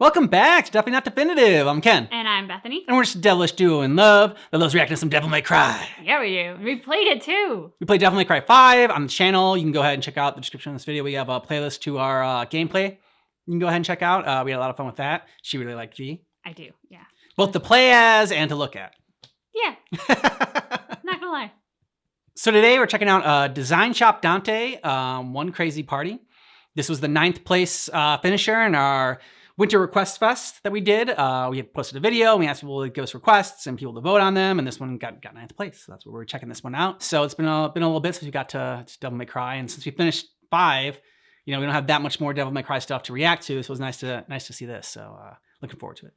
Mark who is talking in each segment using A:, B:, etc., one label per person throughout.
A: Welcome back to Definitely Not Definitive. I'm Ken.
B: And I'm Bethany.
A: And we're just a devilish duo in love that loves reacting to some Devil May Cry.
B: Yeah, we do. We played it too.
A: We played Devil May Cry 5 on the channel. You can go ahead and check out the description of this video. We have a playlist to our gameplay. You can go ahead and check out. We had a lot of fun with that. She really liked V.
B: I do, yeah.
A: Both to play as and to look at.
B: Yeah. Not gonna lie.
A: So today we're checking out Design Shop Dante, One Crazy Party. This was the 9th place finisher in our Winter Request Fest that we did. We had posted a video. We asked people to give us requests and people to vote on them. And this one got 9th place. So that's where we're checking this one out. So it's been a little bit since we got to Devil May Cry. And since we finished 5, you know, we don't have that much more Devil May Cry stuff to react to. So it was nice to see this. So looking forward to it.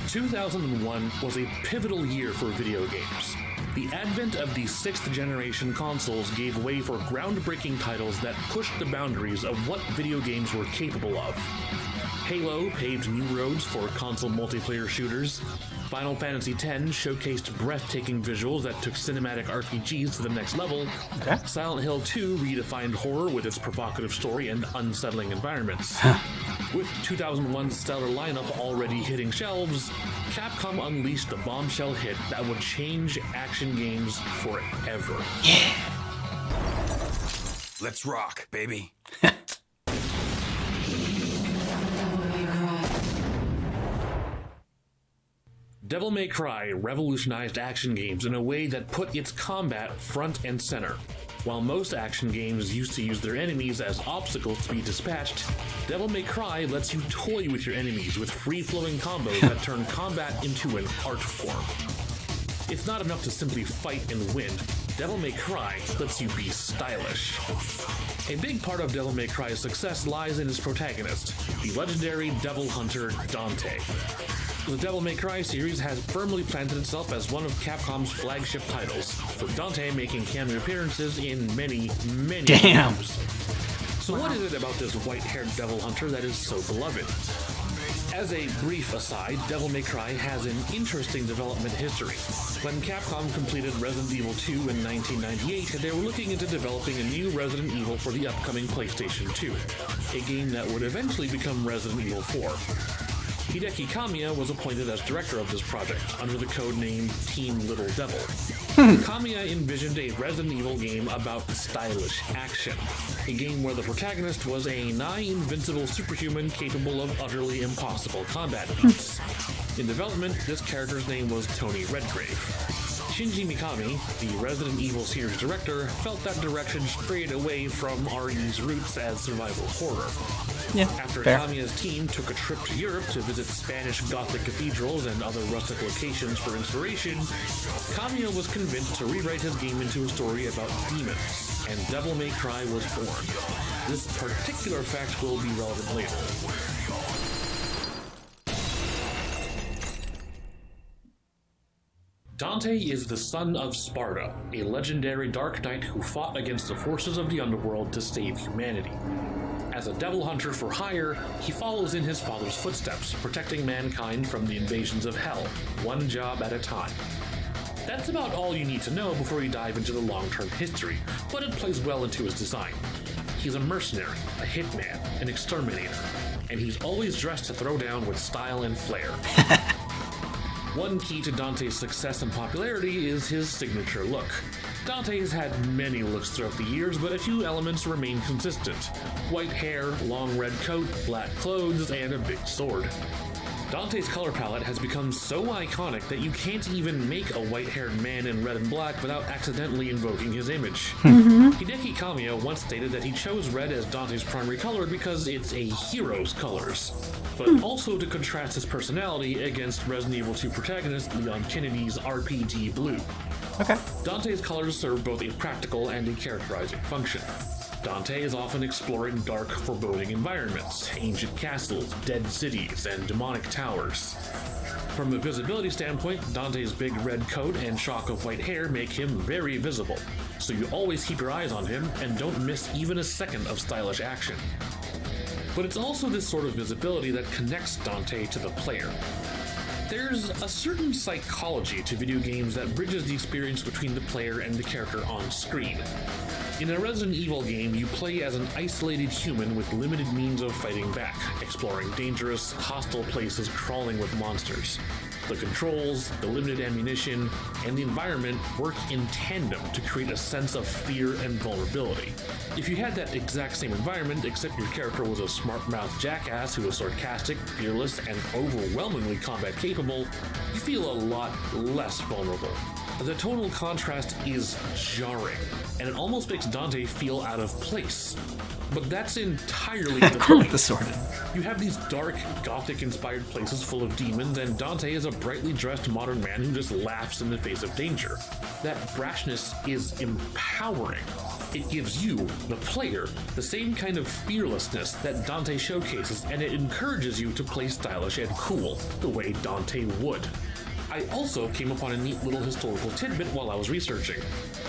C: 2001 was a pivotal year for video games. The advent of the 6th generation consoles gave way for groundbreaking titles that pushed the boundaries of what video games were capable of. Halo paved new roads for console multiplayer shooters. Final Fantasy X showcased breathtaking visuals that took cinematic RPGs to the next level.
A: Okay.
C: Silent Hill 2 redefined horror with its provocative story and unsettling environments. With 2001's stellar lineup already hitting shelves, Capcom unleashed a bombshell hit that would change action games forever.
A: Yeah.
D: Let's rock, baby.
C: Devil May Cry revolutionized action games in a way that put its combat front and center. While most action games used to use their enemies as obstacles to be dispatched, Devil May Cry lets you toy with your enemies with free-flowing combos that turn combat into an art form. It's not enough to simply fight and win. Devil May Cry lets you be stylish. A big part of Devil May Cry's success lies in its protagonist, the legendary devil hunter Dante. The Devil May Cry series has firmly planted itself as one of Capcom's flagship titles, with Dante making cameo appearances in many games. So what is it about this white-haired devil hunter that is so beloved? As a brief aside, Devil May Cry has an interesting development history. When Capcom completed Resident Evil 2 in 1998, they were looking into developing a new Resident Evil for the upcoming PlayStation 2, a game that would eventually become Resident Evil 4. Hideki Kamiya was appointed as director of this project, under the codename Team Little Devil. Kamiya envisioned a Resident Evil game about stylish action, a game where the protagonist was a nigh-invincible superhuman capable of utterly impossible combat feats. In development, this character's name was Tony Redgrave. Shinji Mikami, the Resident Evil series director, felt that direction strayed away from RE's roots as survival horror.
A: Yeah,
C: After
A: fair.
C: Kamiya's team took a trip to Europe to visit Spanish Gothic cathedrals and other rustic locations for inspiration, Kamiya was convinced to rewrite his game into a story about demons, and Devil May Cry was born. This particular fact will be relevant later. Dante is the son of Sparta, a legendary Dark Knight who fought against the forces of the underworld to save humanity. As a devil hunter for hire, he follows in his father's footsteps, protecting mankind from the invasions of hell, one job at a time. That's about all you need to know before you dive into the long-term history, but it plays well into his design. He's a mercenary, a hitman, an exterminator, and he's always dressed to throw down with style and flair. One key to Dante's success and popularity is his signature look. Dante has had many looks throughout the years, but a few elements remain consistent. White hair, long red coat, black clothes, and a big sword. Dante's color palette has become so iconic that you can't even make a white-haired man in red and black without accidentally invoking his image. Hideki Kamiya once stated that he chose red as Dante's primary color because it's a hero's colors, but also to contrast his personality against Resident Evil 2 protagonist Leon Kennedy's RPG blue.
A: Okay.
C: Dante's colors serve both a practical and a characterizing function. Dante is often exploring dark, foreboding environments, ancient castles, dead cities, and demonic towers. From a visibility standpoint, Dante's big red coat and shock of white hair make him very visible, so you always keep your eyes on him and don't miss even a second of stylish action. But it's also this sort of visibility that connects Dante to the player. There's a certain psychology to video games that bridges the experience between the player and the character on screen. In a Resident Evil game, you play as an isolated human with limited means of fighting back, exploring dangerous, hostile places crawling with monsters. The controls, the limited ammunition, and the environment work in tandem to create a sense of fear and vulnerability. If you had that exact same environment, except your character was a smart-mouthed jackass who was sarcastic, fearless, and overwhelmingly combat capable, you feel a lot less vulnerable. The total contrast is jarring, and it almost makes Dante feel out of place. But that's entirely the point.
A: Distorted.
C: You have these dark, gothic-inspired places full of demons, and Dante is a brightly dressed modern man who just laughs in the face of danger. That brashness is empowering. It gives you, the player, the same kind of fearlessness that Dante showcases, and it encourages you to play stylish and cool, the way Dante would. I also came upon a neat little historical tidbit while I was researching.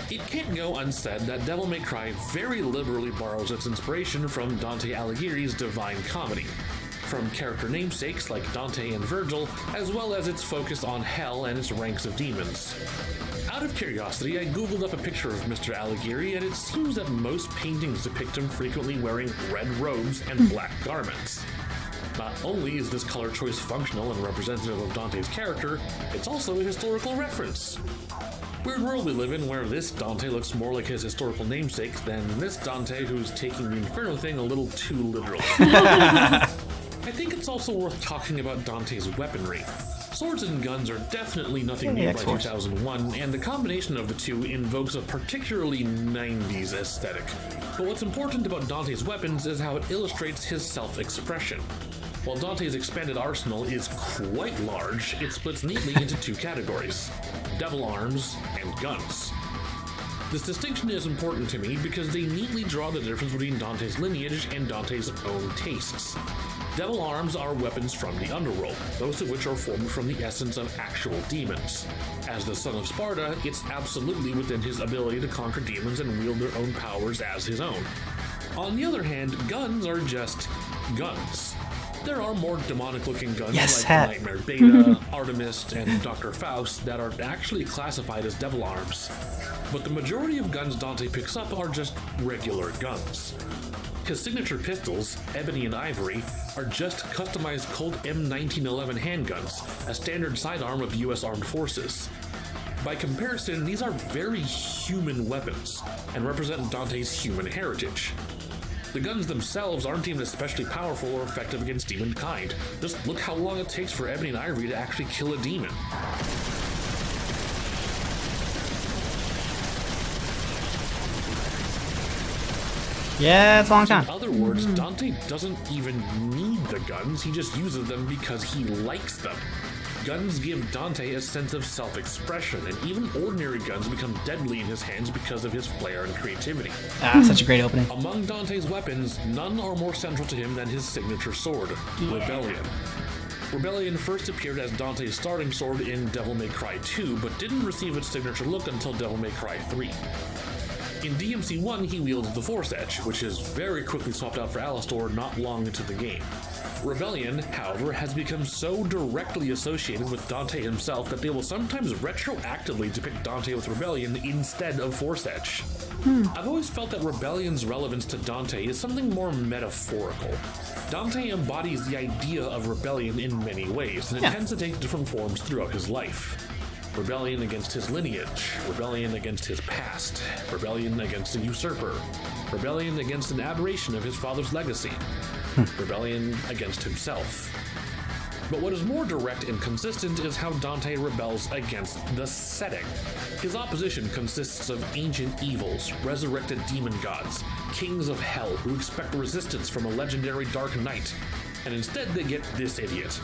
C: It can't go unsaid that Devil May Cry very liberally borrows its inspiration from Dante Alighieri's Divine Comedy, from character namesakes like Dante and Virgil, as well as its focus on hell and its ranks of demons. Out of curiosity, I googled up a picture of Mr. Alighieri, and it seems that most paintings depict him frequently wearing red robes and black garments. Not only is this color choice functional and representative of Dante's character, it's also a historical reference. Weird world we live in where this Dante looks more like his historical namesake than this Dante who's taking the Inferno thing a little too literally. I think it's also worth talking about Dante's weaponry. Swords and guns are definitely nothing new by 2001, and the combination of the two invokes a particularly 90s aesthetic. But what's important about Dante's weapons is how it illustrates his self-expression. While Dante's expanded arsenal is quite large, it splits neatly into two categories: devil arms and guns. This distinction is important to me because they neatly draw the difference between Dante's lineage and Dante's own tastes. Devil arms are weapons from the underworld, most of which are formed from the essence of actual demons. As the son of Sparta, it's absolutely within his ability to conquer demons and wield their own powers as his own. On the other hand, guns are just guns. There are more demonic-looking guns like the Nightmare Beta, Artemis, and Dr. Faust that are actually classified as devil arms. But the majority of guns Dante picks up are just regular guns. His signature pistols, Ebony and Ivory, are just customized Colt M1911 handguns, a standard sidearm of US Armed Forces. By comparison, these are very human weapons, and represent Dante's human heritage. The guns themselves aren't even especially powerful or effective against demon kind. Just look how long it takes for Ebony and Ivory to actually kill a demon.
A: Yeah, it's a long time.
C: In other words, Dante doesn't even need the guns, he just uses them because he likes them. Guns give Dante a sense of self-expression, and even ordinary guns become deadly in his hands because of his flair and creativity.
A: Such a great opening.
C: Among Dante's weapons, none are more central to him than his signature sword, Rebellion. Rebellion first appeared as Dante's starting sword in Devil May Cry 2, but didn't receive its signature look until Devil May Cry 3. In DMC 1, he wields the Force Edge, which is very quickly swapped out for Alastor not long into the game. Rebellion, however, has become so directly associated with Dante himself that they will sometimes retroactively depict Dante with Rebellion instead of Force Edge. I've always felt that Rebellion's relevance to Dante is something more metaphorical. Dante embodies the idea of rebellion in many ways, and it tends to take different forms throughout his life. Rebellion against his lineage, rebellion against his past, rebellion against a usurper, rebellion against an aberration of his father's legacy, rebellion against himself. But what is more direct and consistent is how Dante rebels against the setting. His opposition consists of ancient evils, resurrected demon gods, kings of hell who expect resistance from a legendary dark knight, and instead they get this idiot.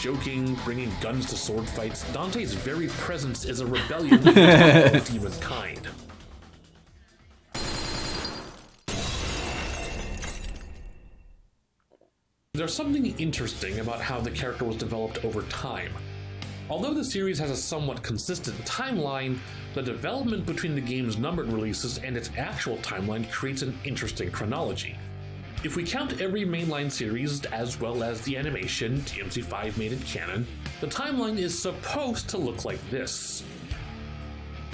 C: Joking, bringing guns to sword fights, Dante's very presence is a rebellion against demon kind. There's something interesting about how the character was developed over time. Although the series has a somewhat consistent timeline, the development between the game's numbered releases and its actual timeline creates an interesting chronology. If we count every mainline series as well as the animation, DMC5 made it canon, the timeline is supposed to look like this.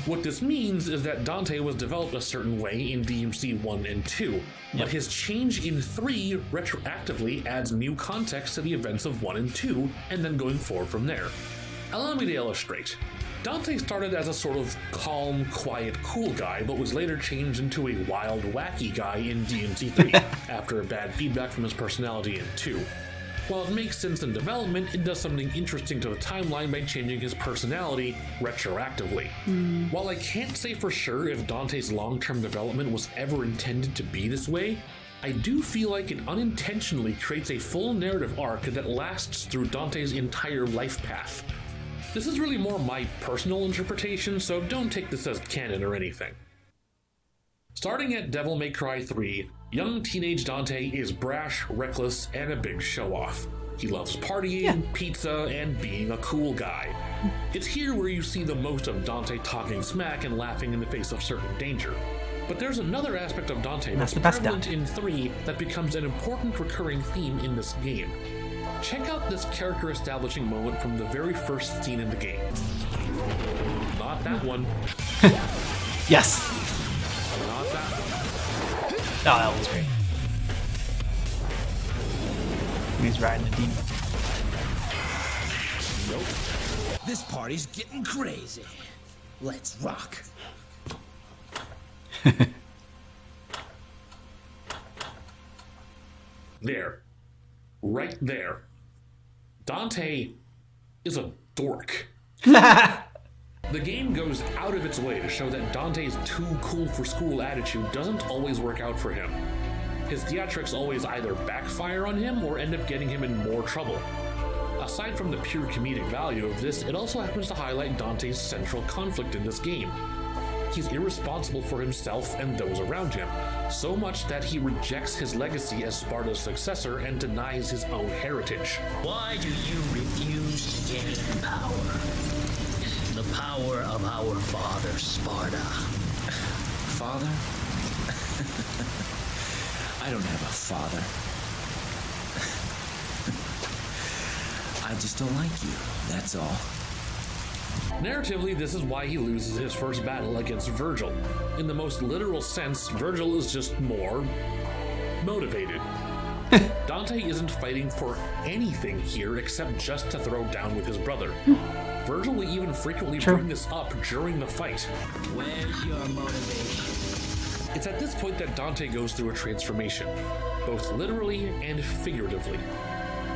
C: What this means is that Dante was developed a certain way in DMC 1 and 2, but his change in 3 retroactively adds new context to the events of 1 and 2, and then going forward from there. Allow me to illustrate. Dante started as a sort of calm, quiet, cool guy, but was later changed into a wild, wacky guy in DMC 3, after bad feedback from his personality in 2. While it makes sense in development, it does something interesting to the timeline by changing his personality retroactively. While I can't say for sure if Dante's long-term development was ever intended to be this way, I do feel like it unintentionally creates a full narrative arc that lasts through Dante's entire life path. This is really more my personal interpretation, so don't take this as canon or anything. Starting at Devil May Cry 3, young teenage Dante is brash, reckless, and a big show-off. He loves partying, pizza, and being a cool guy. It's here where you see the most of Dante talking smack and laughing in the face of certain danger. But there's another aspect of Dante that's prevalent in 3 that becomes an important recurring theme in this game. Check out this character establishing moment from the very first scene in the game. Not that one.
A: Yes.
C: Not that one.
A: Oh, that was great. He's riding the demon.
C: Nope.
D: This party's getting crazy. Let's rock.
C: There. Right there. Dante is a dork. The game goes out of its way to show that Dante's too cool for school attitude doesn't always work out for him. His theatrics always either backfire on him or end up getting him in more trouble. Aside from the pure comedic value of this, it also happens to highlight Dante's central conflict in this game. He's irresponsible for himself and those around him, so much that he rejects his legacy as Sparta's successor and denies his own heritage.
D: Why do you refuse to gain power? The power of our father, Sparta.
E: Father? I don't have a father. I just don't like you, that's all.
C: Narratively, this is why he loses his first battle against Virgil. In the most literal sense, Virgil is just more motivated. Dante isn't fighting for anything here except just to throw down with his brother. Virgil will even frequently bring this up during the fight.
D: Where's your motivation?
C: It's at this point that Dante goes through a transformation, both literally and figuratively.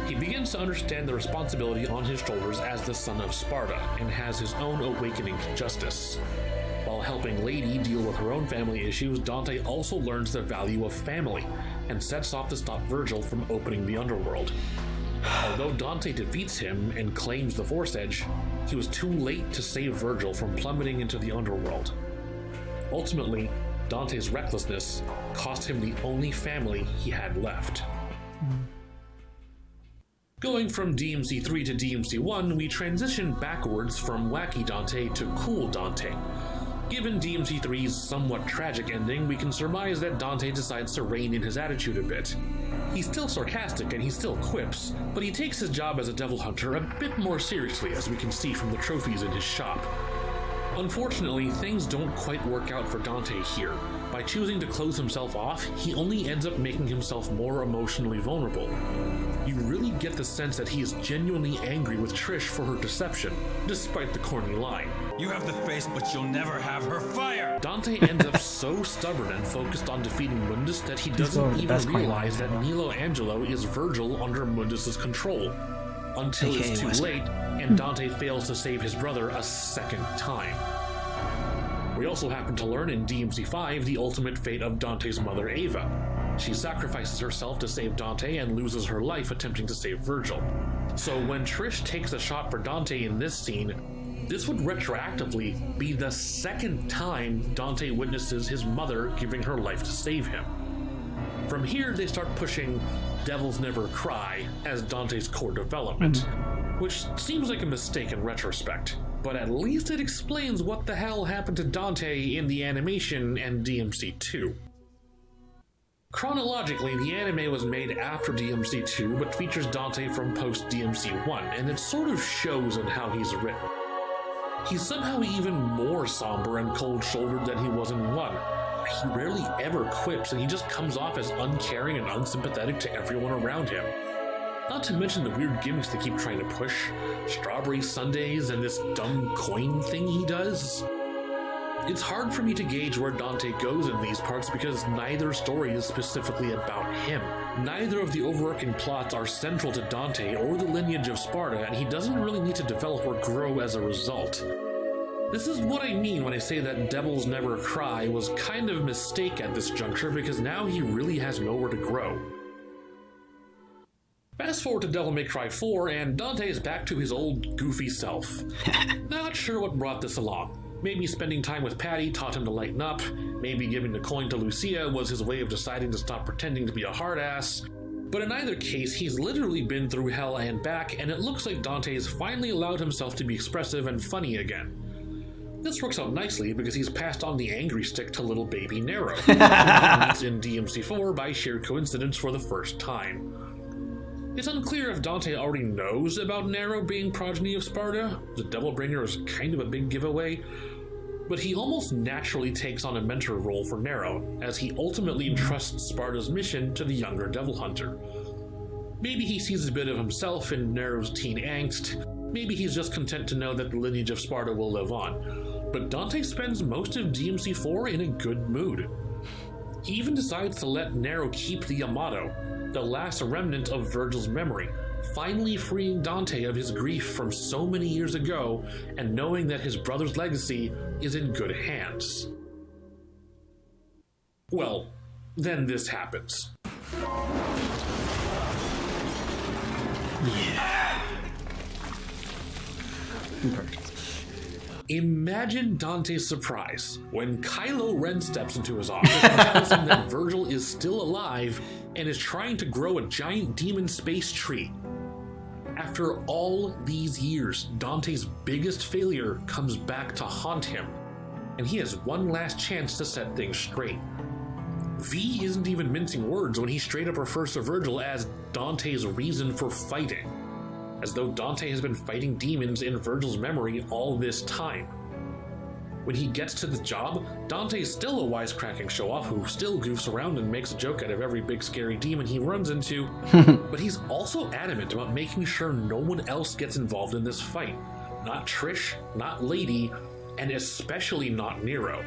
C: He begins to understand the responsibility on his shoulders as the son of Sparta and has his own awakening to justice. While helping Lady deal with her own family issues, Dante also learns the value of family and sets off to stop Virgil from opening the underworld. Although Dante defeats him and claims the Force Edge, he was too late to save Virgil from plummeting into the underworld. Ultimately, Dante's recklessness cost him the only family he had left. Going from DMC 3 to DMC 1, we transition backwards from wacky Dante to cool Dante. Given DMC 3's somewhat tragic ending, we can surmise that Dante decides to rein in his attitude a bit. He's still sarcastic and he still quips, but he takes his job as a devil hunter a bit more seriously, as we can see from the trophies in his shop. Unfortunately, things don't quite work out for Dante here. By choosing to close himself off, he only ends up making himself more emotionally vulnerable. You really get the sense that he is genuinely angry with Trish for her deception, despite the corny line.
F: You have the face, but you'll never have her fire!
C: Dante ends up so stubborn and focused on defeating Mundus that he doesn't even realize that Nilo Angelo is Virgil under Mundus's control. Until it's too late, and Dante fails to save his brother a second time. We also happen to learn in DMC 5 the ultimate fate of Dante's mother, Ava. She sacrifices herself to save Dante and loses her life attempting to save Virgil. So when Trish takes a shot for Dante in this scene, this would retroactively be the second time Dante witnesses his mother giving her life to save him. From here, they start pushing Devils Never Cry as Dante's core development, which seems like a mistake in retrospect, but at least it explains what the hell happened to Dante in the animation and DMC 2. Chronologically, the anime was made after DMC 2, but features Dante from post-DMC 1, and it sort of shows in how he's written. He's somehow even more somber and cold-shouldered than he was in 1. He rarely ever quips, and he just comes off as uncaring and unsympathetic to everyone around him. Not to mention the weird gimmicks they keep trying to push. Strawberry sundaes and this dumb coin thing he does. It's hard for me to gauge where Dante goes in these parts because neither story is specifically about him. Neither of the overarching plots are central to Dante or the lineage of Sparta, and he doesn't really need to develop or grow as a result. This is what I mean when I say that Devils Never Cry was kind of a mistake at this juncture because now he really has nowhere to grow. Fast forward to Devil May Cry 4 and Dante is back to his old goofy self. Not sure what brought this along. Maybe spending time with Patty taught him to lighten up, maybe giving the coin to Lucia was his way of deciding to stop pretending to be a hard ass. But in either case, he's literally been through hell and back, and it looks like Dante's finally allowed himself to be expressive and funny again. This works out nicely because he's passed on the angry stick to little baby Nero, who he meets in DMC4 by sheer coincidence for the first time. It's unclear if Dante already knows about Nero being progeny of Sparta. The Devilbringer is kind of a big giveaway, but he almost naturally takes on a mentor role for Nero, as he ultimately entrusts Sparta's mission to the younger Devil Hunter. Maybe he sees a bit of himself in Nero's teen angst, maybe he's just content to know that the lineage of Sparta will live on, but Dante spends most of DMC4 in a good mood. He even decides to let Nero keep the Yamato, the last remnant of Virgil's memory, finally freeing Dante of his grief from so many years ago and knowing that his brother's legacy is in good hands. Well, then this happens.
A: Yeah.
C: Imagine Dante's surprise when Kylo Ren steps into his office and tells him that Virgil is still alive and is trying to grow a giant demon space tree. After all these years, Dante's biggest failure comes back to haunt him, and he has one last chance to set things straight. V isn't even mincing words when he straight up refers to Virgil as Dante's reason for fighting, as though Dante has been fighting demons in Virgil's memory all this time. When he gets to the job, Dante is still a wisecracking show-off who still goofs around and makes a joke out of every big scary demon he runs into, but he's also adamant about making sure no one else gets involved in this fight. Not Trish, not Lady, and especially not Nero.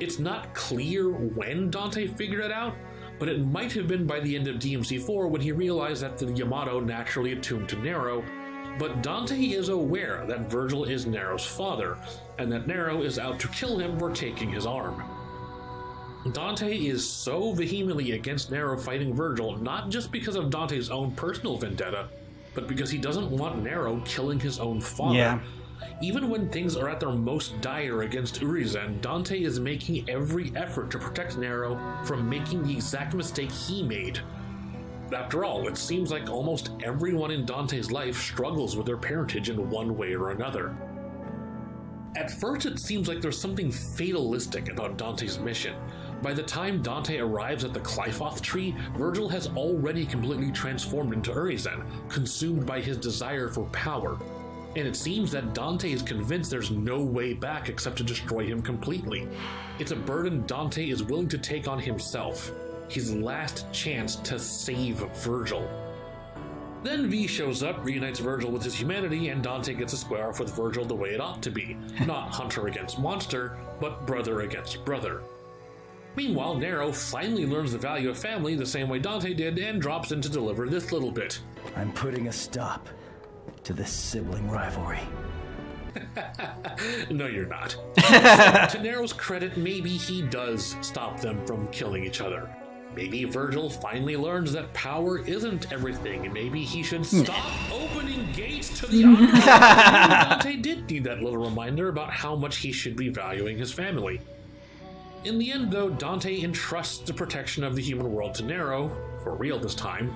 C: It's not clear when Dante figured it out, but it might have been by the end of DMC4 when he realized that the Yamato naturally attuned to Nero, but Dante is aware that Virgil is Nero's father, and that Nero is out to kill him for taking his arm. Dante is so vehemently against Nero fighting Virgil, not just because of Dante's own personal vendetta, but because he doesn't want Nero killing his own father.
A: Yeah.
C: Even when things are at their most dire against Urizen, Dante is making every effort to protect Nero from making the exact mistake he made. After all, it seems like almost everyone in Dante's life struggles with their parentage in one way or another. At first, it seems like there's something fatalistic about Dante's mission. By the time Dante arrives at the Clyphoth tree, Virgil has already completely transformed into Urizen, consumed by his desire for power. And it seems that Dante is convinced there's no way back except to destroy him completely. It's a burden Dante is willing to take on himself, his last chance to save Virgil. Then V shows up, reunites Virgil with his humanity, and Dante gets to square off with Virgil the way it ought to be. Not hunter against monster, but brother against brother. Meanwhile, Nero finally learns the value of family the same way Dante did and drops in to deliver this little bit.
G: I'm putting a stop to this sibling rivalry.
C: No, you're not. To Nero's credit, maybe he does stop them from killing each other. Maybe Virgil finally learns that power isn't everything, and maybe he should stop opening gates to the underworld. Dante did need that little reminder about how much he should be valuing his family. In the end, though, Dante entrusts the protection of the human world to Nero, for real this time,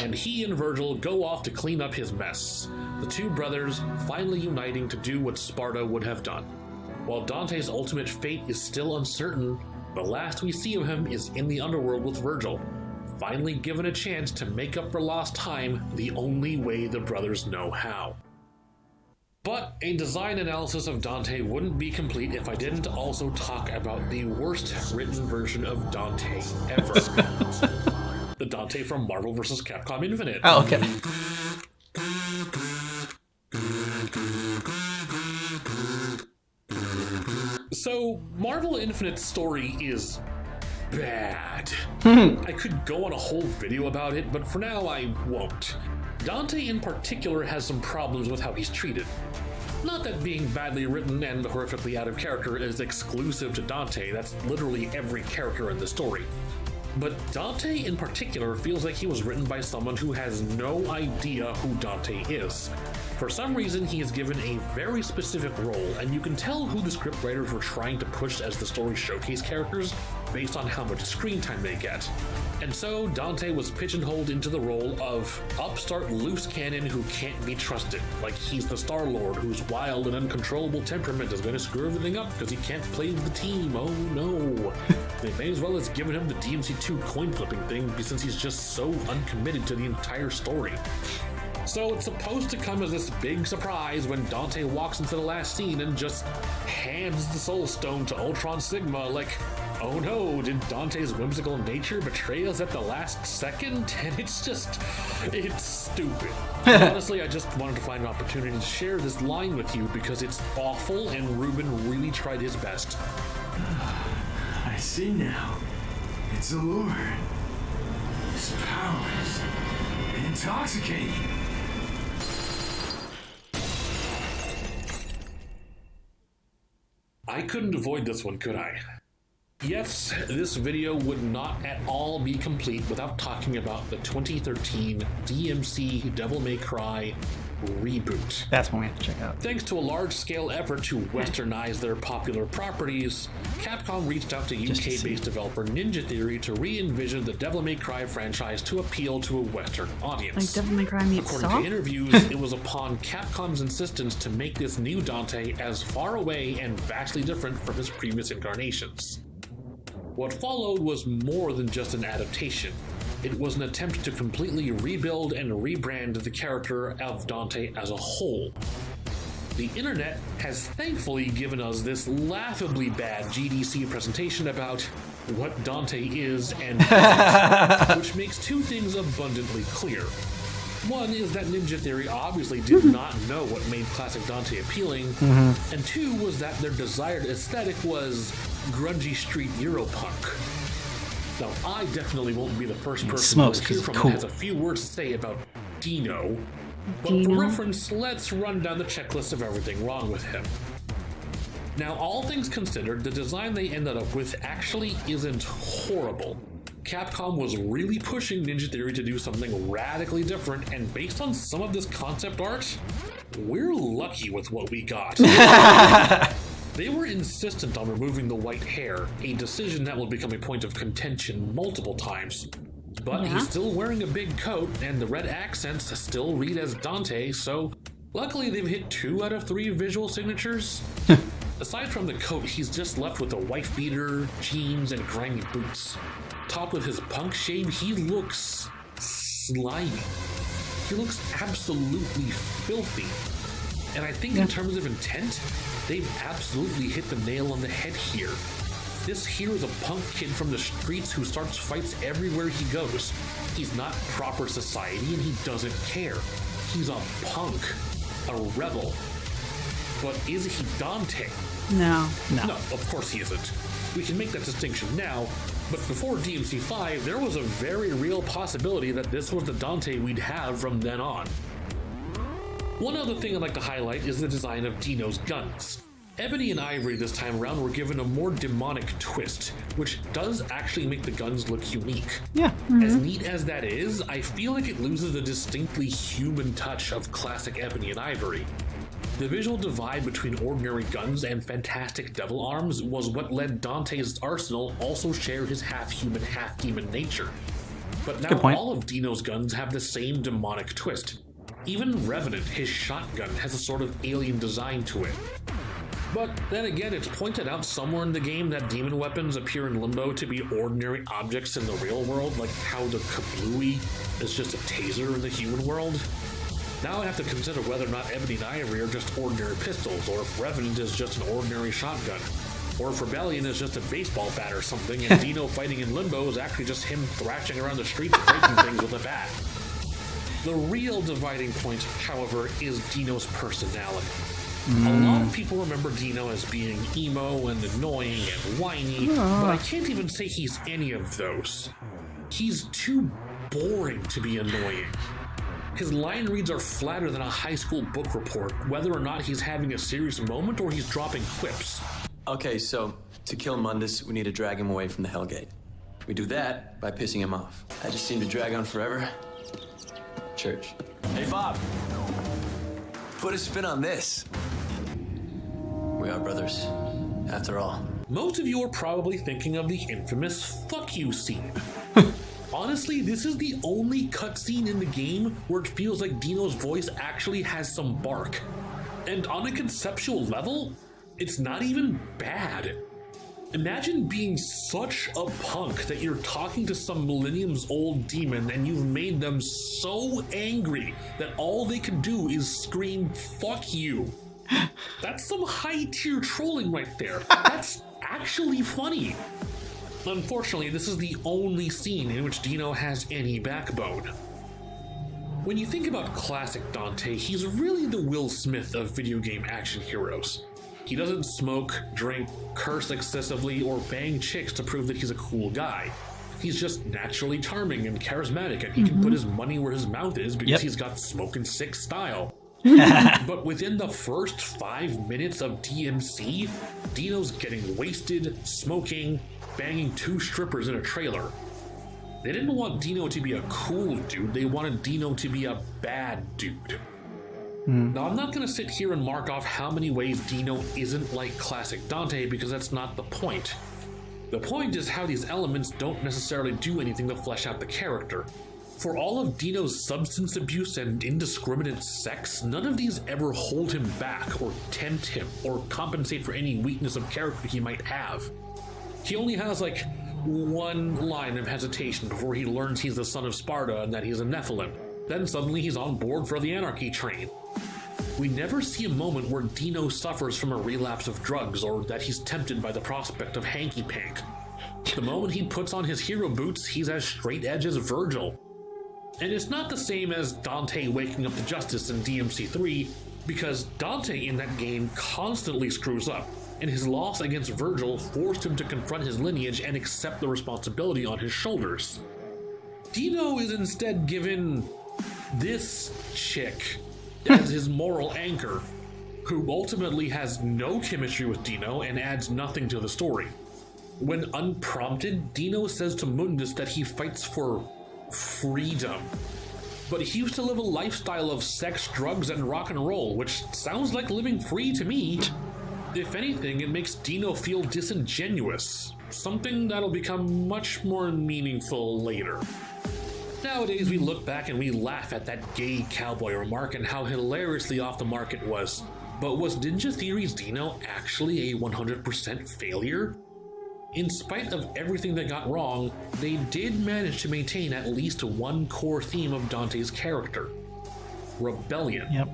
C: and he and Virgil go off to clean up his mess, the two brothers finally uniting to do what Sparta would have done. While Dante's ultimate fate is still uncertain, the last we see of him is in the underworld with Virgil, finally given a chance to make up for lost time the only way the brothers know how. But a design analysis of Dante wouldn't be complete if I didn't also talk about the worst written version of Dante ever. The Dante from Marvel vs. Capcom Infinite.
A: Oh, okay.
C: So, Marvel Infinite's story is bad. I could go on a whole video about it, but for now I won't. Dante in particular has some problems with how he's treated. Not that being badly written and horrifically out of character is exclusive to Dante, that's literally every character in the story. But Dante in particular feels like he was written by someone who has no idea who Dante is. For some reason, he is given a very specific role, and you can tell who the scriptwriters were trying to push as the story showcase characters based on how much screen time they get. And so Dante was pigeonholed into the role of upstart loose cannon who can't be trusted. Like he's the Star-Lord whose wild and uncontrollable temperament is going to screw everything up because he can't play with the team. Oh no. They may as well have given him the DMC2 coin flipping thing since he's just so uncommitted to the entire story. So it's supposed to come as this big surprise when Dante walks into the last scene and just hands the Soul Stone to Ultron Sigma like, oh no, did Dante's whimsical nature betray us at the last second? And it's stupid. Honestly, I just wanted to find an opportunity to share this line with you because it's awful and Ruben really tried his best.
E: I see now. It's a lure. His powers intoxicating.
C: I couldn't avoid this one, could I? Yes, this video would not at all be complete without talking about the 2013 DMC Devil May Cry reboot.
A: That's one we have to check out.
C: Thanks to a large-scale effort to westernize their popular properties, Capcom reached out to UK-based developer Ninja Theory to re-envision the Devil May Cry franchise to appeal to a Western audience.
B: Like Devil May Cry meets
C: According
B: Saw?
C: to interviews, it was upon Capcom's insistence to make this new Dante as far away and vastly different from his previous incarnations. What followed was more than just an adaptation. It was an attempt to completely rebuild and rebrand the character of Dante as a whole. The internet has thankfully given us this laughably bad GDC presentation about what Dante is and isn't, which makes two things abundantly clear. One is that Ninja Theory obviously did not know what made classic Dante appealing, and two was that their desired aesthetic was grungy street Europunk. Now, I definitely won't be the first person
A: smokes
C: to hear
A: 'cause
C: from
A: it's
C: that
A: cool.
C: has a few words to say about Dino, but for
B: Dino?
C: reference, let's run down the checklist of everything wrong with him. Now, all things considered, the design they ended up with actually isn't horrible. Capcom was really pushing Ninja Theory to do something radically different, and based on some of this concept art, we're lucky with what we got. They were insistent on removing the white hair, a decision that will become a point of contention multiple times. But he's still wearing a big coat, and the red accents still read as Dante, so luckily they've hit 2 out of 3 visual signatures. Aside from the coat, he's just left with a wife beater, jeans, and grimy boots. Topped with his punk shave, he looks slimy. He looks absolutely filthy. And I think in terms of intent, they've absolutely hit the nail on the head here. This here is a punk kid from the streets who starts fights everywhere he goes. He's not proper society and he doesn't care. He's a punk, a rebel. But is he Dante?
B: No.
C: No, of course he isn't. We can make that distinction now, but before DMC5, there was a very real possibility that this was the Dante we'd have from then on. One other thing I'd like to highlight is the design of Dino's guns. Ebony and Ivory this time around were given a more demonic twist, which does actually make the guns look unique.
A: Yeah.
C: As neat as that is, I feel like it loses the distinctly human touch of classic Ebony and Ivory. The visual divide between ordinary guns and fantastic devil arms was what led Dante's arsenal also share his half-human, half-demon nature. But now all of Dino's guns have the same demonic twist. Even Revenant, his shotgun, has a sort of alien design to it. But then again, it's pointed out somewhere in the game that demon weapons appear in Limbo to be ordinary objects in the real world, like how the kablooey is just a taser in the human world. Now I have to consider whether or not Ebony and Ivory are just ordinary pistols, or if Revenant is just an ordinary shotgun, or if Rebellion is just a baseball bat or something, and Dino fighting in Limbo is actually just him thrashing around the streets breaking things with a bat. The real dividing point, however, is Dino's personality. A lot of people remember Dino as being emo and annoying and whiny, but I can't even say he's any of those. He's too boring to be annoying. His line reads are flatter than a high school book report, whether or not he's having a serious moment or he's dropping quips.
E: Okay, so to kill Mundus, we need to drag him away from the Hellgate. We do that by pissing him off. I just seem to drag on forever. Church. Hey, Bob. Put a spin on this. We are brothers, after all.
C: Most of you are probably thinking of the infamous fuck you scene. Honestly, this is the only cutscene in the game where it feels like Dino's voice actually has some bark. And on a conceptual level, it's not even bad. Imagine being such a punk that you're talking to some millenniums old demon and you've made them so angry that all they can do is scream, "Fuck you." That's some high tier trolling right there. That's actually funny. Unfortunately, this is the only scene in which Dino has any backbone. When you think about classic Dante, he's really the Will Smith of video game action heroes. He doesn't smoke, drink, curse excessively, or bang chicks to prove that he's a cool guy. He's just naturally charming and charismatic, and he can put his money where his mouth is because he's got smoking sick style. But within the first 5 minutes of DMC, Dino's getting wasted, smoking, banging 2 strippers in a trailer. They didn't want Dino to be a cool dude, they wanted Dino to be a bad dude. Now, I'm not going to sit here and mark off how many ways Dino isn't like classic Dante because that's not the point. The point is how these elements don't necessarily do anything to flesh out the character. For all of Dino's substance abuse and indiscriminate sex, none of these ever hold him back or tempt him or compensate for any weakness of character he might have. He only has like one line of hesitation before he learns he's the son of Sparta and that he's a Nephilim. Then suddenly he's on board for the anarchy train. We never see a moment where Dino suffers from a relapse of drugs or that he's tempted by the prospect of hanky-pank. The moment he puts on his hero boots, he's as straight edge as Virgil. And it's not the same as Dante waking up to justice in DMC 3, because Dante in that game constantly screws up, and his loss against Virgil forced him to confront his lineage and accept the responsibility on his shoulders. Dino is instead given this chick as his moral anchor, who ultimately has no chemistry with Dino and adds nothing to the story. When unprompted, Dino says to Mundus that he fights for freedom, but he used to live a lifestyle of sex, drugs, and rock and roll, which sounds like living free to me. If anything, it makes Dino feel disingenuous, something that'll become much more meaningful later. Nowadays, we look back and we laugh at that gay cowboy remark and how hilariously off the mark it was. But was Ninja Theory's Dino actually a 100% failure? In spite of everything that got wrong, they did manage to maintain at least one core theme of Dante's character: rebellion.
A: Yep.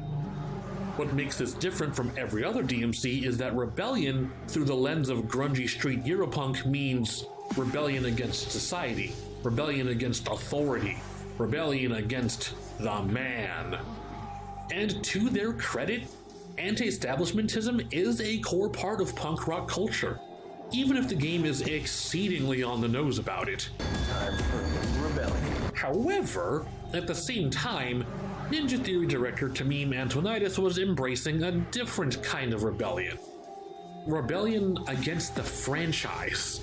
C: What makes this different from every other DMC is that rebellion, through the lens of grungy street Europunk, means rebellion against society, rebellion against authority, rebellion against the man. And to their credit, anti-establishmentism is a core part of punk rock culture, even if the game is exceedingly on the nose about it.
E: Time for rebellion.
C: However, at the same time, Ninja Theory director Tamim Antonitis was embracing a different kind of rebellion. Rebellion against the franchise.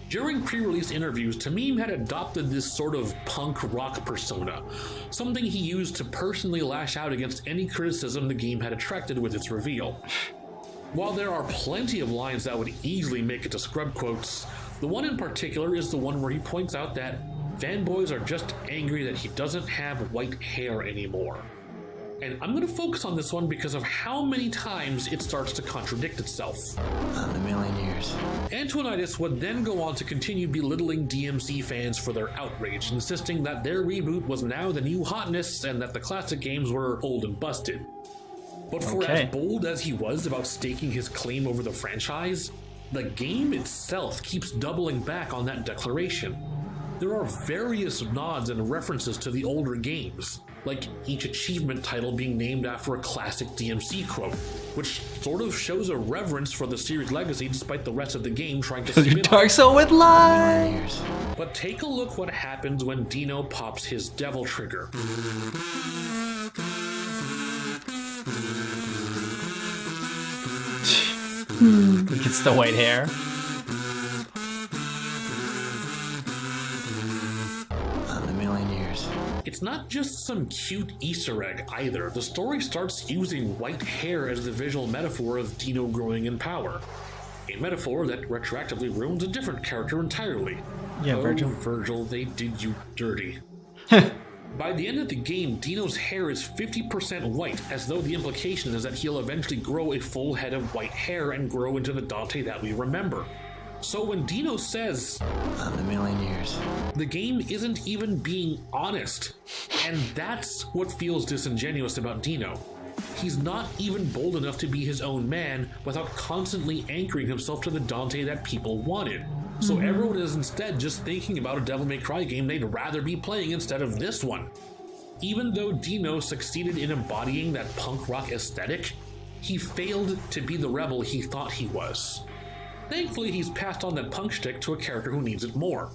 C: During pre-release interviews, Tamim had adopted this sort of punk rock persona, something he used to personally lash out against any criticism the game had attracted with its reveal. While there are plenty of lines that would easily make it to scrub quotes, the one in particular is the one where he points out that fanboys are just angry that he doesn't have white hair anymore. And I'm going to focus on this one because of how many times it starts to contradict itself.
E: Not in a million years.
C: Antonitis would then go on to continue belittling DMC fans for their outrage, insisting that their reboot was now the new hotness and that the classic games were old and busted. But for as bold as he was about staking his claim over the franchise, the game itself keeps doubling back on that declaration. There are various nods and references to the older games, like each achievement title being named after a classic DMC quote, which sort of shows a reverence for the series' legacy despite the rest of the game trying to spin
A: Dark Soul would lie.
C: But take a look what happens when Dino pops his devil trigger.
A: He gets the white hair.
E: Not in a million years.
C: It's not just some cute Easter egg either. The story starts using white hair as the visual metaphor of Dino growing in power. A metaphor that retroactively ruins a different character entirely.
A: Yeah,
C: oh,
A: Virgil.
C: Virgil, they did you dirty. By the end of the game, Dino's hair is 50% white, as though the implication is that he'll eventually grow a full head of white hair and grow into the Dante that we remember. So when Dino says,
E: Not in a million years.
C: the game isn't even being honest, and that's what feels disingenuous about Dino. He's not even bold enough to be his own man without constantly anchoring himself to the Dante that people wanted. So everyone is instead just thinking about a Devil May Cry game they'd rather be playing instead of this one. Even though Dino succeeded in embodying that punk rock aesthetic, he failed to be the rebel he thought he was. Thankfully, he's passed on that punk shtick to a character who needs it more.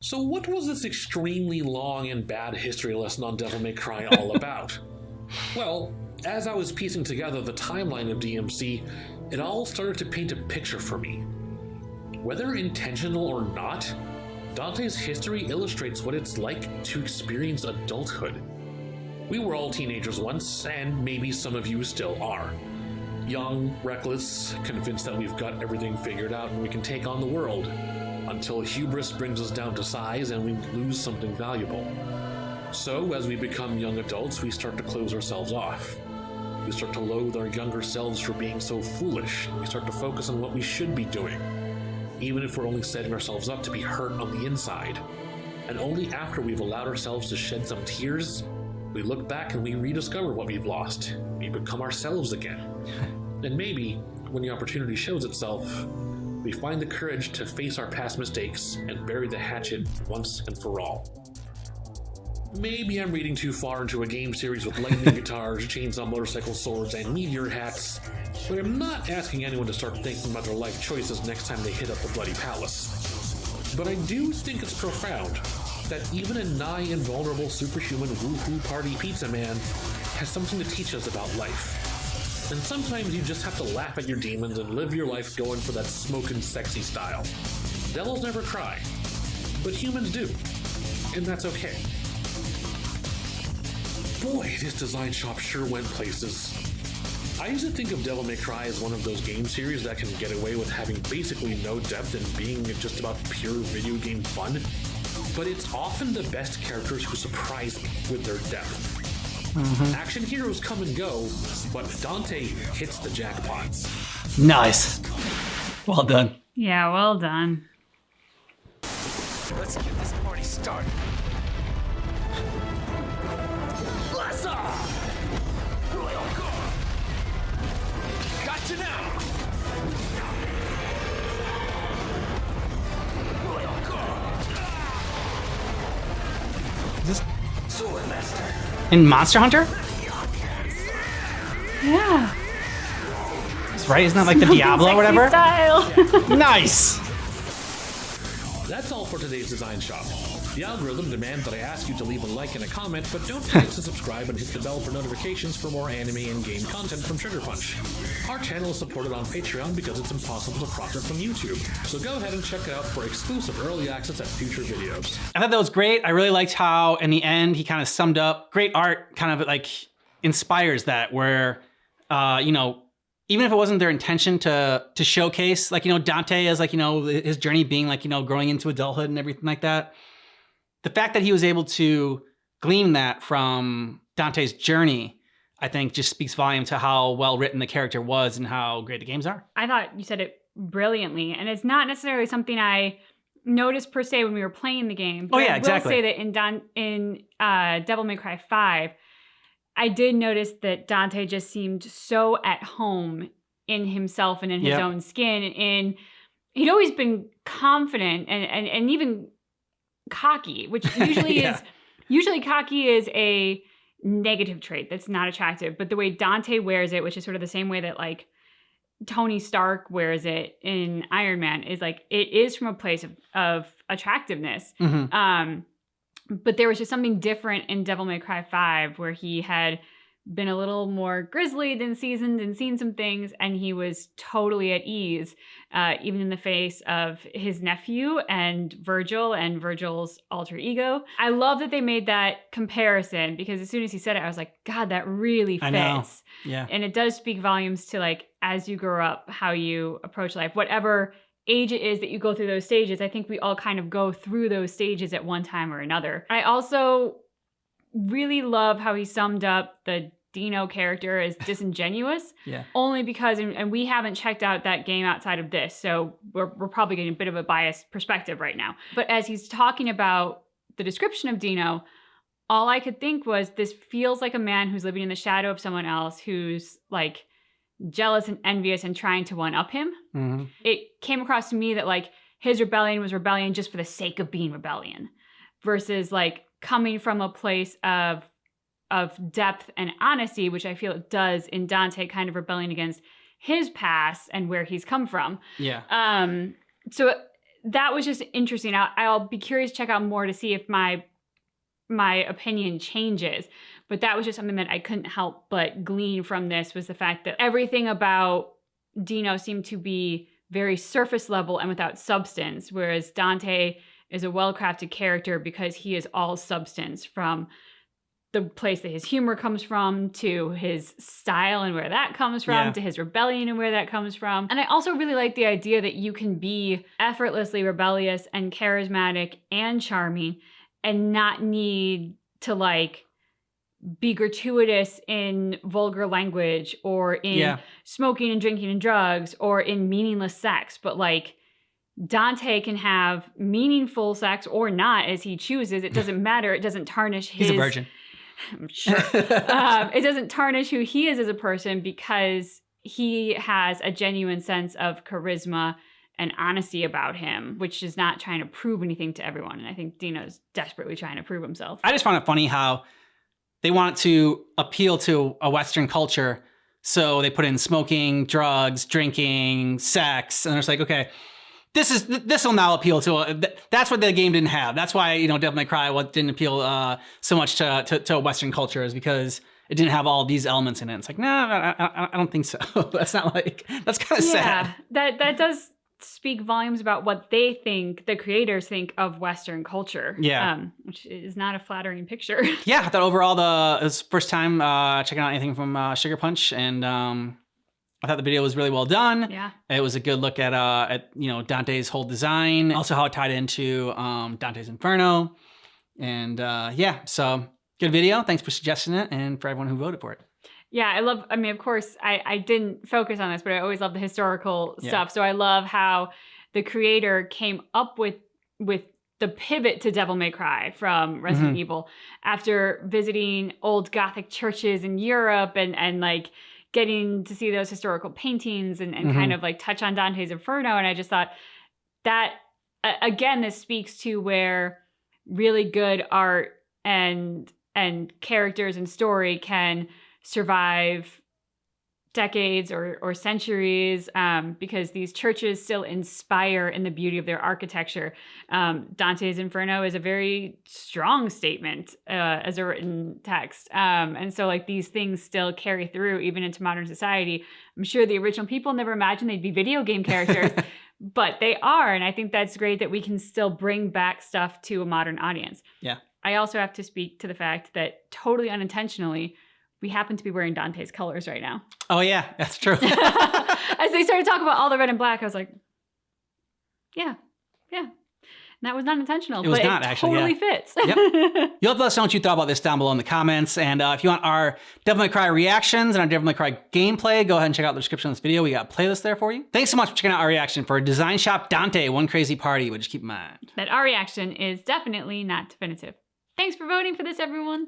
C: So what was this extremely long and bad history lesson on Devil May Cry all about? Well, as I was piecing together the timeline of DMC, it all started to paint a picture for me. Whether intentional or not, Dante's history illustrates what it's like to experience adulthood. We were all teenagers once, and maybe some of you still are. Young, reckless, convinced that we've got everything figured out and we can take on the world, until hubris brings us down to size and we lose something valuable. So, as we become young adults, we start to close ourselves off. We start to loathe our younger selves for being so foolish. We start to focus on what we should be doing, even if we're only setting ourselves up to be hurt on the inside. And only after we've allowed ourselves to shed some tears, we look back and we rediscover what we've lost. We become ourselves again. And maybe, when the opportunity shows itself, we find the courage to face our past mistakes and bury the hatchet once and for all. Maybe I'm reading too far into a game series with lightning guitars, chainsaw motorcycle swords, and meteor hats, but I'm not asking anyone to start thinking about their life choices next time they hit up the Bloody Palace. But I do think it's profound that even a nigh invulnerable superhuman woohoo party pizza man has something to teach us about life. And sometimes you just have to laugh at your demons and live your life going for that smokin' sexy style. Devils never cry, but humans do, and that's okay. Boy, this design shop sure went places. I used to think of Devil May Cry as one of those game series that can get away with having basically no depth and being just about pure video game fun, but it's often the best characters who surprise me with their depth. Action heroes come and go, but Dante hits the jackpot.
A: Nice. Well done.
B: Yeah, well done.
G: Let's get this party started. Blast off! Royal Guard! Gotcha now! Royal Guard!
A: Is this
G: Sword Master!
A: in Monster Hunter?
B: Yeah.
A: That's right, isn't that like the Diablo or whatever?
B: Style.
A: Nice.
C: That's all for today's Design Shop. The algorithm demands that I ask you to leave a like and a comment, but don't forget to subscribe and hit the bell for notifications for more anime and game content from Trigger Punch. Our channel is supported on Patreon because it's impossible to profit from YouTube, so go ahead and check it out for exclusive early access at future videos.
A: I thought that was great. I really liked how in the end he kind of summed up great art, kind of like inspires that where, you know, even if it wasn't their intention to showcase, like, you know, Dante as like, you know, his journey being like, you know, growing into adulthood and everything like that. the fact that he was able to glean that from Dante's journey, I think just speaks volume to how well written the character was and how great the games are.
B: I thought you said it brilliantly, and it's not necessarily something I noticed per se when we were playing the game. But
A: Oh, yeah,
B: I
A: exactly.
B: will say that in Devil May Cry 5, I did notice that Dante just seemed so at home in himself and in his
A: Yep.
B: own skin, and he'd always been confident and even cocky, which usually
A: Yeah.
B: usually cocky is a negative trait that's not attractive. But the way Dante wears it, which is sort of the same way that like Tony Stark wears it in Iron Man, is like it is from a place of attractiveness.
A: Mhm.
B: But there was just something different in Devil May Cry 5 where he had been a little more grizzled and seasoned and seen some things, and he was totally at ease, even in the face of his nephew and Virgil's alter ego. I love that they made that comparison, because as soon as he said it, I was like, God, that really fits.
A: I know. Yeah.
B: And it does speak volumes to like, as you grow up, how you approach life, whatever age it is that you go through those stages. I think we all kind of go through those stages at one time or another. I also really love how he summed up the Dino character as disingenuous.
A: Yeah.
B: Only because, and we haven't checked out that game outside of this, so we're probably getting a bit of a biased perspective right now. But as he's talking about the description of Dino, all I could think was, this feels like a man who's living in the shadow of someone else, who's like jealous and envious and trying to one-up him.
A: Mm-hmm.
B: It came across to me that like his rebellion was rebellion just for the sake of being rebellion, versus like coming from a place of depth and honesty, which I feel it does in Dante, kind of rebelling against his past and where he's come from.
A: Yeah.
B: So that was just interesting. I'll be curious to check out more to see if my opinion changes. But that was just something that I couldn't help but glean from this, was the fact that everything about Dino seemed to be very surface level and without substance, whereas Dante is a well-crafted character because he is all substance, from the place that his humor comes from, to his style and where that comes from,
A: Yeah.
B: to his rebellion and where that comes from. And I also really like the idea that you can be effortlessly rebellious and charismatic and charming and not need to like be gratuitous in vulgar language or in
A: Yeah.
B: smoking and drinking and drugs or in meaningless sex. But like Dante can have meaningful sex or not as he chooses. It doesn't matter. It doesn't tarnish his...
A: He's a virgin.
B: I'm sure. It doesn't tarnish who he is as a person, because he has a genuine sense of charisma and honesty about him, which is not trying to prove anything to everyone. And I think Dino's desperately trying to prove himself.
A: I just found it funny how they wanted to appeal to a Western culture. So they put in smoking, drugs, drinking, sex. And it's like, okay, this will now appeal to that's what the game didn't have. That's why, Devil May Cry didn't appeal so much to Western culture, is because it didn't have all these elements in it. It's like, no, I don't think so. That's not like, that's kind of sad.
B: That does speak volumes about what they think, the creators think of Western culture.
A: Yeah.
B: Which is not a flattering picture.
A: Yeah, I thought overall it was first time checking out anything from Sugar Punch, and I thought the video was really well done.
B: Yeah.
A: It was a good look at Dante's whole design, also how it tied into Dante's Inferno, and so good video. Thanks for suggesting it, and for everyone who voted for it.
B: Yeah, of course, I didn't focus on this, but I always love the historical
A: Yeah.
B: stuff. So I love how the creator came up with the pivot to Devil May Cry from Resident Evil after visiting old Gothic churches in Europe and like getting to see those historical paintings and kind of like touch on Dante's Inferno. And I just thought that, again, this speaks to where really good art and characters and story can survive decades or centuries, because these churches still inspire in the beauty of their architecture. Dante's Inferno is a very strong statement as a written text. And so like these things still carry through even into modern society. I'm sure the original people never imagined they'd be video game characters, but they are. And I think that's great that we can still bring back stuff to a modern audience.
A: Yeah.
B: I also have to speak to the fact that totally unintentionally, we happen to be wearing Dante's colors right now.
A: Oh yeah, that's true.
B: As they started talking about all the red and black, I was like, yeah. That was not intentional,
A: It was
B: but
A: not,
B: it
A: actually,
B: totally
A: yeah.
B: fits.
A: Yep. You'll have to let us know what you thought about this down below in the comments. And if you want our Devil May Cry reactions and our Devil May Cry gameplay, go ahead and check out the description of this video. We got a playlist there for you. Thanks so much for checking out our reaction for Design Shop Dante, One Crazy Party, but just keep in mind
B: that our reaction is definitely not definitive. Thanks for voting for this, everyone.